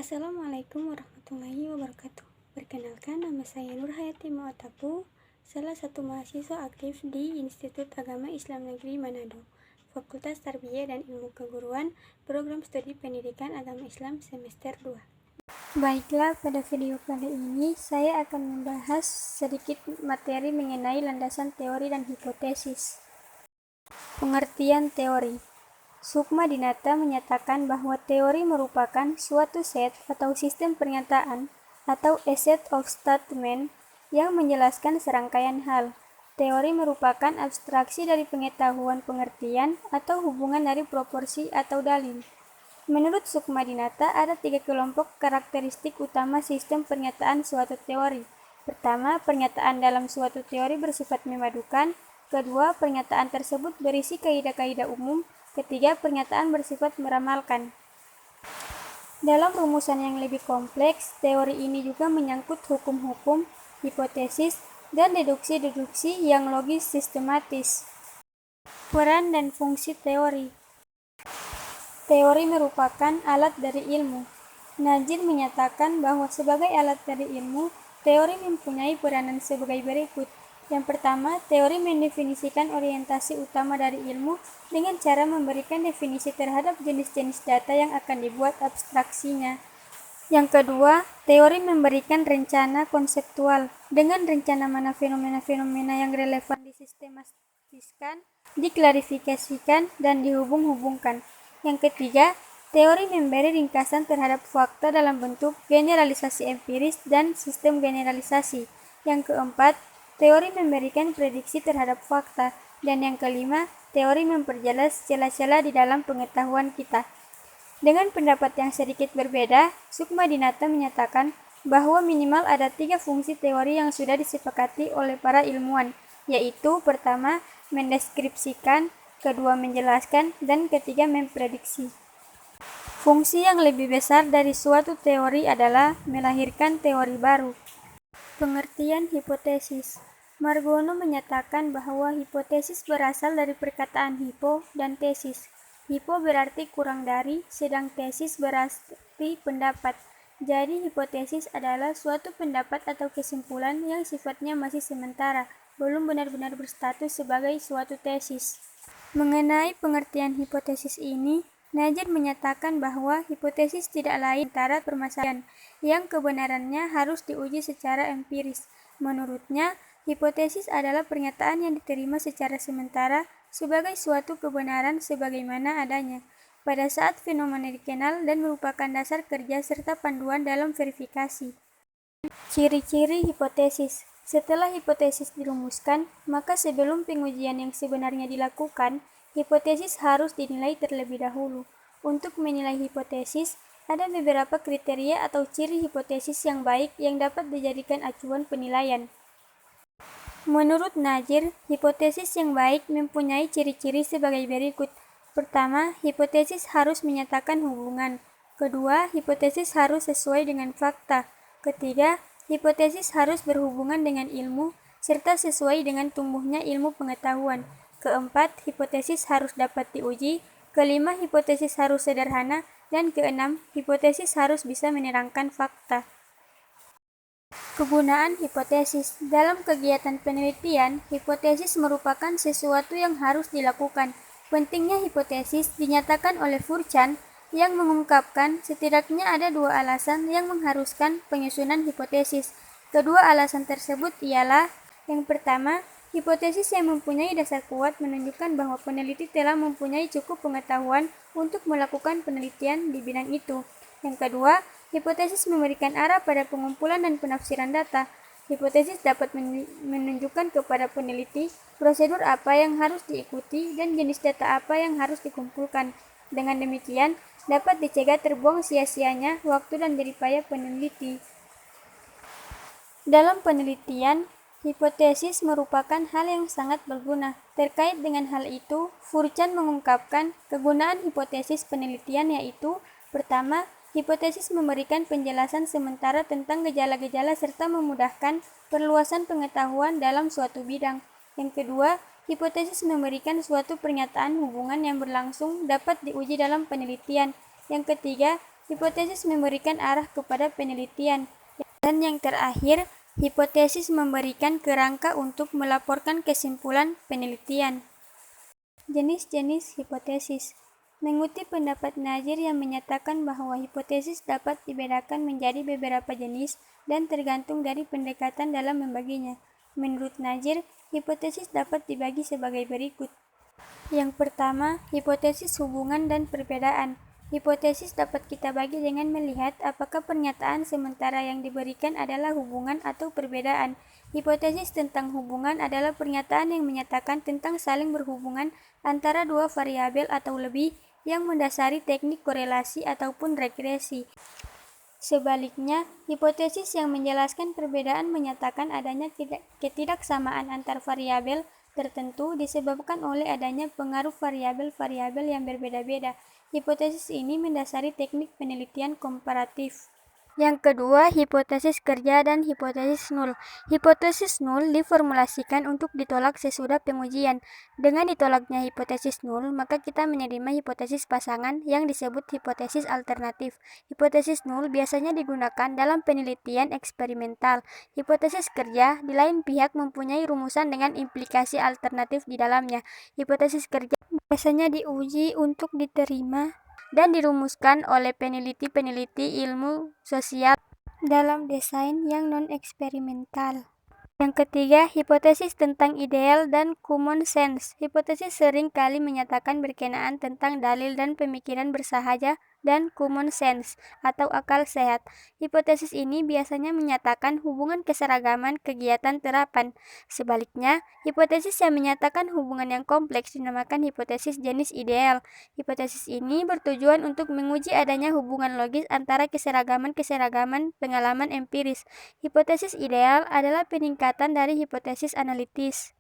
Assalamualaikum warahmatullahi wabarakatuh. Perkenalkan, nama saya Nur Hayati Muataku, salah satu mahasiswa aktif di Institut Agama Islam Negeri Manado, Fakultas Tarbiyah dan Ilmu Keguruan, Program Studi Pendidikan Agama Islam semester 2. Baiklah, pada video kali ini saya akan membahas sedikit materi mengenai landasan teori dan hipotesis. Pengertian teori. Sukmadinata menyatakan bahwa teori merupakan suatu set atau sistem pernyataan atau a set of statement yang menjelaskan serangkaian hal. Teori merupakan abstraksi dari pengetahuan pengertian atau hubungan dari proporsi atau dalil. Menurut Sukmadinata, ada 3 kelompok karakteristik utama sistem pernyataan suatu teori. Pertama, pernyataan dalam suatu teori bersifat memadukan. Kedua, pernyataan tersebut berisi kaidah-kaidah umum. Ketiga, pernyataan bersifat meramalkan. Dalam rumusan yang lebih kompleks, teori ini juga menyangkut hukum-hukum, hipotesis, dan deduksi-deduksi yang logis sistematis. Peran dan fungsi teori. Teori merupakan alat dari ilmu. Najir menyatakan bahwa sebagai alat dari ilmu, teori mempunyai peranan sebagai berikut. Yang pertama, teori mendefinisikan orientasi utama dari ilmu dengan cara memberikan definisi terhadap jenis-jenis data yang akan dibuat abstraksinya. Yang kedua, teori memberikan rencana konseptual. Dengan rencana mana fenomena-fenomena yang relevan disistematiskan, diklarifikasikan, dan dihubung-hubungkan. Yang ketiga, teori memberi ringkasan terhadap fakta dalam bentuk generalisasi empiris dan sistem generalisasi. Yang keempat, teori memberikan prediksi terhadap fakta. Dan yang kelima, teori memperjelas celah-celah di dalam pengetahuan kita. Dengan pendapat yang sedikit berbeda, Sukmadinata menyatakan bahwa minimal ada 3 fungsi teori yang sudah disepakati oleh para ilmuwan, yaitu pertama, mendeskripsikan, kedua, menjelaskan, dan ketiga, memprediksi. Fungsi yang lebih besar dari suatu teori adalah melahirkan teori baru. Pengertian hipotesis. Margono menyatakan bahwa hipotesis berasal dari perkataan hypo dan tesis. Hypo berarti kurang dari, sedang tesis berarti pendapat. Jadi hipotesis adalah suatu pendapat atau kesimpulan yang sifatnya masih sementara, belum benar-benar berstatus sebagai suatu tesis. Mengenai pengertian hipotesis ini, Najir menyatakan bahwa hipotesis tidak lain antara permasalahan yang kebenarannya harus diuji secara empiris. Menurutnya, hipotesis adalah pernyataan yang diterima secara sementara sebagai suatu kebenaran sebagaimana adanya, pada saat fenomena dikenal dan merupakan dasar kerja serta panduan dalam verifikasi. Ciri-ciri hipotesis. Setelah hipotesis dirumuskan, maka sebelum pengujian yang sebenarnya dilakukan, hipotesis harus dinilai terlebih dahulu. Untuk menilai hipotesis, ada beberapa kriteria atau ciri hipotesis yang baik yang dapat dijadikan acuan penilaian. Menurut Najir, hipotesis yang baik mempunyai ciri-ciri sebagai berikut. Pertama, hipotesis harus menyatakan hubungan. Kedua, hipotesis harus sesuai dengan fakta. Ketiga, hipotesis harus berhubungan dengan ilmu, serta sesuai dengan tumbuhnya ilmu pengetahuan. Keempat, hipotesis harus dapat diuji. Kelima, hipotesis harus sederhana. Dan keenam, hipotesis harus bisa menerangkan fakta. Kegunaan hipotesis. Dalam kegiatan penelitian, hipotesis merupakan sesuatu yang harus dilakukan. Pentingnya hipotesis dinyatakan oleh Furchan yang mengungkapkan setidaknya ada 2 alasan yang mengharuskan penyusunan hipotesis. Kedua alasan tersebut ialah, yang pertama, hipotesis yang mempunyai dasar kuat menunjukkan bahwa peneliti telah mempunyai cukup pengetahuan untuk melakukan penelitian di bidang itu. Yang kedua, hipotesis memberikan arah pada pengumpulan dan penafsiran data. Hipotesis dapat menunjukkan kepada peneliti prosedur apa yang harus diikuti dan jenis data apa yang harus dikumpulkan. Dengan demikian, dapat dicegah terbuang sia-sianya waktu dan jeripaya peneliti. Dalam penelitian, hipotesis merupakan hal yang sangat berguna. Terkait dengan hal itu, Furchan mengungkapkan kegunaan hipotesis penelitian yaitu, pertama, hipotesis memberikan penjelasan sementara tentang gejala-gejala serta memudahkan perluasan pengetahuan dalam suatu bidang. Yang kedua, hipotesis memberikan suatu pernyataan hubungan yang berlangsung dapat diuji dalam penelitian. Yang ketiga, Hipotesis memberikan arah kepada penelitian. Dan yang terakhir, hipotesis memberikan kerangka untuk melaporkan kesimpulan penelitian. Jenis-jenis hipotesis. Mengutip pendapat Nazir yang menyatakan bahwa hipotesis dapat dibedakan menjadi beberapa jenis dan tergantung dari pendekatan dalam membaginya. Menurut Nazir, hipotesis dapat dibagi sebagai berikut. Yang pertama, hipotesis hubungan dan perbedaan. Hipotesis dapat kita bagi dengan melihat apakah pernyataan sementara yang diberikan adalah hubungan atau perbedaan. Hipotesis tentang hubungan adalah pernyataan yang menyatakan tentang saling berhubungan antara dua variabel atau lebih yang mendasari teknik korelasi ataupun regresi. Sebaliknya, hipotesis yang menjelaskan perbedaan menyatakan adanya ketidaksamaan antar variabel tertentu disebabkan oleh adanya pengaruh variabel-variabel yang berbeda-beda. Hipotesis ini mendasari teknik penelitian komparatif. Yang kedua, hipotesis kerja dan hipotesis nul. Hipotesis nul diformulasikan untuk ditolak sesudah pengujian. Dengan ditolaknya hipotesis nul, maka kita menerima hipotesis pasangan yang disebut hipotesis alternatif. Hipotesis nul biasanya digunakan dalam penelitian eksperimental. Hipotesis kerja, di lain pihak, mempunyai rumusan dengan implikasi alternatif di dalamnya. Hipotesis kerja biasanya diuji untuk diterima dan dirumuskan oleh peneliti-peneliti ilmu sosial dalam desain yang non-eksperimental. Yang ketiga, hipotesis tentang ideal dan common sense. Hipotesis sering kali menyatakan berkenaan tentang dalil dan pemikiran bersahaja dan common sense atau akal sehat. Hipotesis ini biasanya menyatakan hubungan keseragaman kegiatan terapan. Sebaliknya, hipotesis yang menyatakan hubungan yang kompleks dinamakan hipotesis jenis ideal. Hipotesis ini bertujuan untuk menguji adanya hubungan logis antara keseragaman-keseragaman pengalaman empiris. Hipotesis ideal adalah peningkatan dari hipotesis analitis.